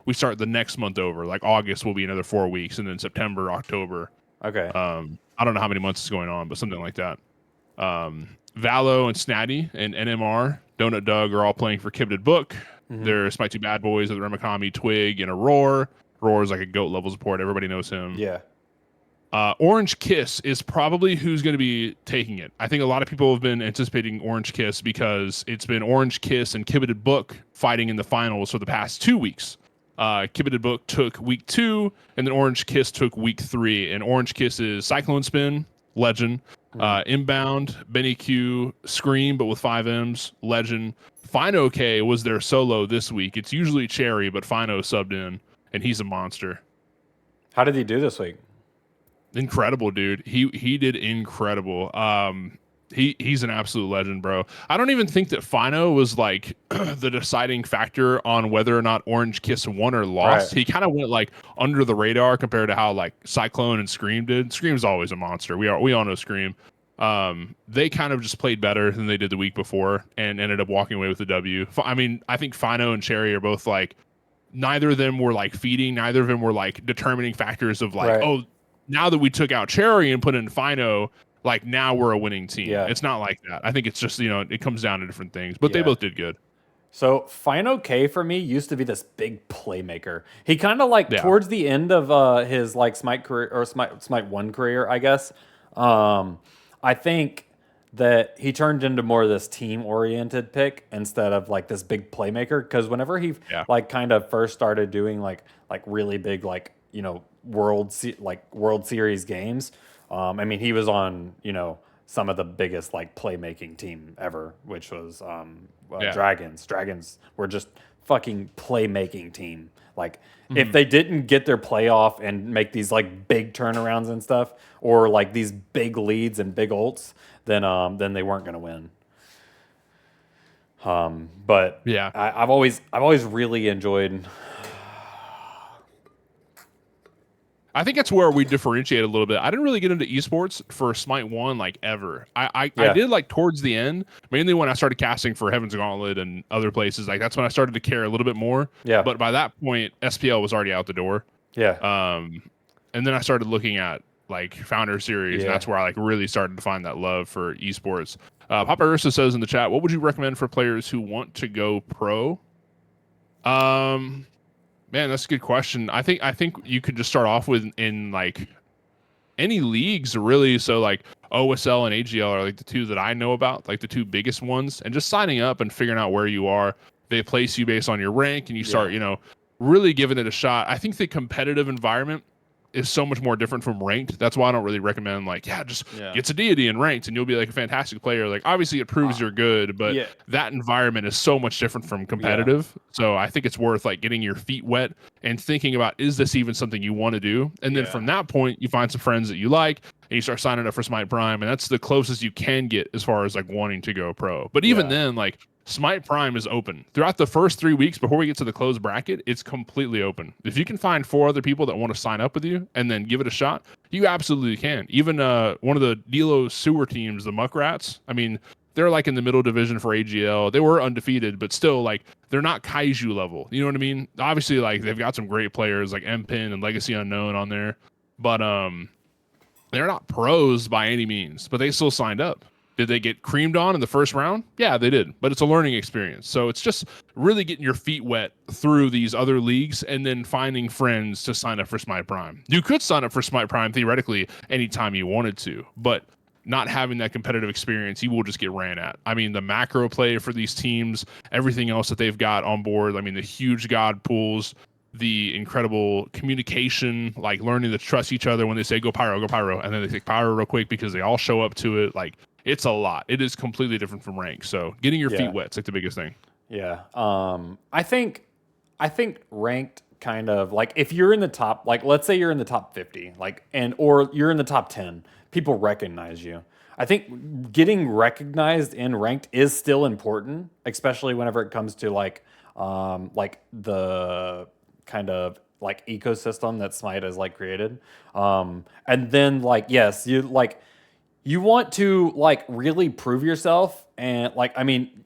we start the next month over. Like August will be another 4 weeks, and then September, October. Okay. I don't know how many months is going on, but something like that. Valo and Snatty and NMR, Donut Doug are all playing for Kibbeted Book. There's my 2 bad boys of the Remakami, Twig, and Aurora. Aurora is like a GOAT level support. Everybody knows him. Yeah. Orange Kiss is probably who's going to be taking it. I think a lot of people have been anticipating Orange Kiss because it's been Orange Kiss and Kibbeted Book fighting in the finals for the past 2 weeks. Kibbeted Book took week 2, and then Orange Kiss took week 3. And Orange Kiss is Cyclone Spin, legend. Inbound, Benny Q, Scream, but with 5 M's, legend. Fino K was their solo this week. It's usually Cherry, but Fino subbed in, and he's a monster. How did he do this week? Incredible, dude. He did incredible. He's an absolute legend, bro. I don't even think that Fino was like the deciding factor on whether or not Orange Kiss won or lost. Right. He kind of went like under the radar compared to how like Cyclone and Scream did. Scream's always a monster. We all know Scream. They kind of just played better than they did the week before and ended up walking away with the W. I mean, I think Fino and Cherry are both like, neither of them were like feeding. Neither of them were like determining factors of like, oh, now that we took out Cherry and put in Fino, like now we're a winning team. Yeah. It's not like that. I think it's just, it comes down to different things, but they both did good. So Fino K for me used to be this big playmaker. He kind of like towards the end of his like Smite career or Smite 1 career, I guess. I think that he turned into more of this team-oriented pick instead of like this big playmaker. Because whenever he like kind of first started doing like really big World Series games, I mean he was on some of the biggest like playmaking team ever, which was Dragons. Dragons were just fucking playmaking team. Like if they didn't get their playoff and make these like big turnarounds and stuff, or like these big leads and big ults, then they weren't gonna win. But yeah, I've always really enjoyed. I think that's where we differentiate a little bit. I didn't really get into esports for Smite 1 like ever. I did like towards the end, mainly when I started casting for Heaven's Gauntlet and other places. Like that's when I started to care a little bit more. Yeah. But by that point, SPL was already out the door. Yeah. And then I started looking at like Founder Series, and that's where I like really started to find that love for esports. Papa Ursa says in the chat, what would you recommend for players who want to go pro? Man, that's a good question. I think you could just start off with in like any leagues really. So like OSL and AGL are like the 2 that I know about, like the 2 biggest ones, and just signing up and figuring out where you are. They place you based on your rank, and you start, really giving it a shot. I think the competitive environment is so much more different from ranked. That's why I don't really recommend like, just get to deity and ranked and you'll be like a fantastic player. Like obviously it proves you're good, but that environment is so much different from competitive. So I think it's worth like getting your feet wet and thinking about, is this even something you want to do? And then from that point, you find some friends that you like and you start signing up for Smite Prime, and that's the closest you can get as far as like wanting to go pro. But even Yeah. then, like Smite Prime is open throughout the first 3 weeks before we get to the closed bracket. It's completely open. If you can find 4 other people that want to sign up with you and then give it a shot, you absolutely can. Even one of the Delo sewer teams, the Muckrats. I mean, they're like in the middle division for AGL. They were undefeated, but still, like, they're not Kaiju level. You know what I mean? Obviously, like, they've got some great players like MPin and Legacy Unknown on there, but they're not pros by any means. But they still signed up. Did they get creamed on in the first round? Yeah, they did. But it's a learning experience. So it's just really getting your feet wet through these other leagues and then finding friends to sign up for Smite Prime. You could sign up for Smite Prime theoretically anytime you wanted to, but not having that competitive experience, you will just get ran at. I mean, the macro play for these teams, everything else that they've got on board. I mean, the huge god pools, the incredible communication, like learning to trust each other when they say go pyro, and then they take pyro real quick because they all show up to it. Like, it's a lot. It is completely different from rank. So getting your feet wet is like the biggest thing. Yeah. I think ranked kind of like if you're in the top, like let's say you're in the top 50, like or you're in the top 10, people recognize you. I think getting recognized in ranked is still important, especially whenever it comes to like the kind of like ecosystem that Smite has like created. And then like yes, you want to like really prove yourself and like I mean,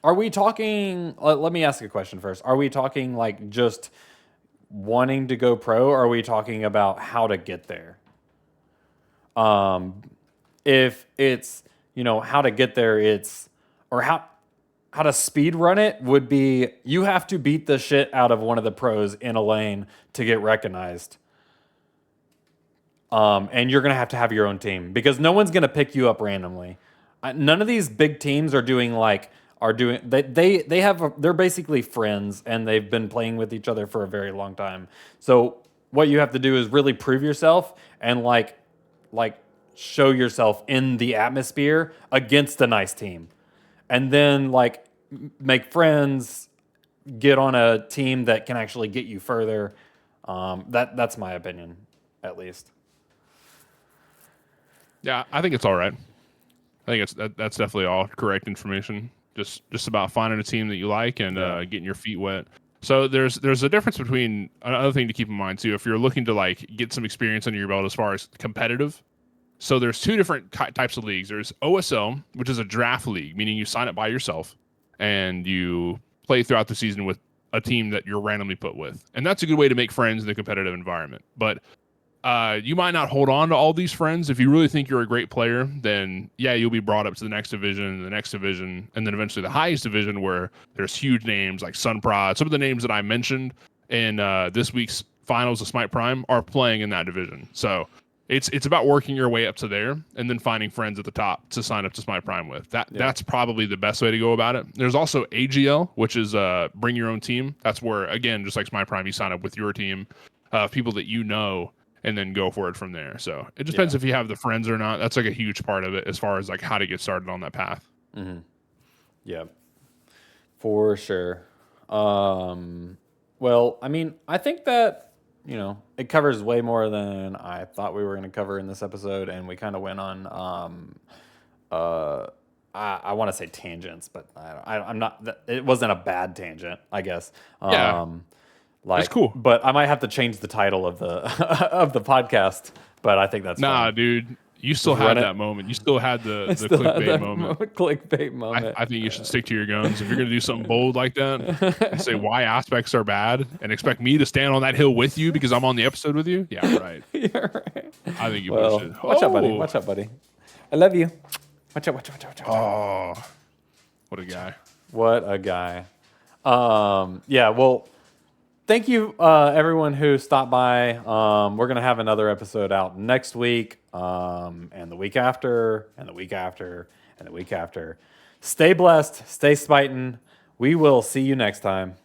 are we talking let me ask a question first. Are we talking like just wanting to go pro, or are we talking about how to get there? If it's, how to get there, it's or how to speed run it would be you have to beat the shit out of one of the pros in a lane to get recognized. And you're going to have your own team because no one's going to pick you up randomly. None of these big teams are doing they're basically friends and they've been playing with each other for a very long time. So what you have to do is really prove yourself and like show yourself in the atmosphere against a nice team. And then like make friends, get on a team that can actually get you further. That's my opinion, at least. Yeah, I think it's all right. I think that's definitely all correct information. Just about finding a team that you like and getting your feet wet. So there's a difference between another thing to keep in mind too. If you're looking to like get some experience under your belt as far as competitive, so there's 2 different types of leagues. There's OSL, which is a draft league, meaning you sign up by yourself and you play throughout the season with a team that you're randomly put with, and that's a good way to make friends in the competitive environment. But you might not hold on to all these friends. If you really think you're a great player, then yeah, you'll be brought up to the next division, and then eventually the highest division where there's huge names like Sunprod. Some of the names that I mentioned in this week's finals of Smite Prime are playing in that division. So it's about working your way up to there and then finding friends at the top to sign up to Smite Prime with. That's probably the best way to go about it. There's also AGL, which is bring your own team. That's where, again, just like Smite Prime, you sign up with your team of people that you know and then go for it from there. So it depends if you have the friends or not. That's like a huge part of it as far as like how to get started on that path. Mm-hmm. Yeah, for sure. Well, I mean, I think that, it covers way more than I thought we were going to cover in this episode. And we kind of went on, I want to say tangents, but I'm not, it wasn't a bad tangent, I guess. Yeah. That's cool. But I might have to change the title of the of the podcast. But I think that's fine. Dude. You still had that moment. You still had the clickbait moment. Clickbait moment. I think you should stick to your guns. If you're going to do something bold like that and say why aspects are bad and expect me to stand on that hill with you because I'm on the episode with you, yeah, right. You're right. I think you should. Watch out, buddy. Watch out, buddy. I love you. Watch out. Oh, what a guy. What a guy. Yeah, well, thank you, everyone who stopped by. We're going to have another episode out next week, and the week after, and the week after, and the week after. Stay blessed. Stay smiting. We will see you next time.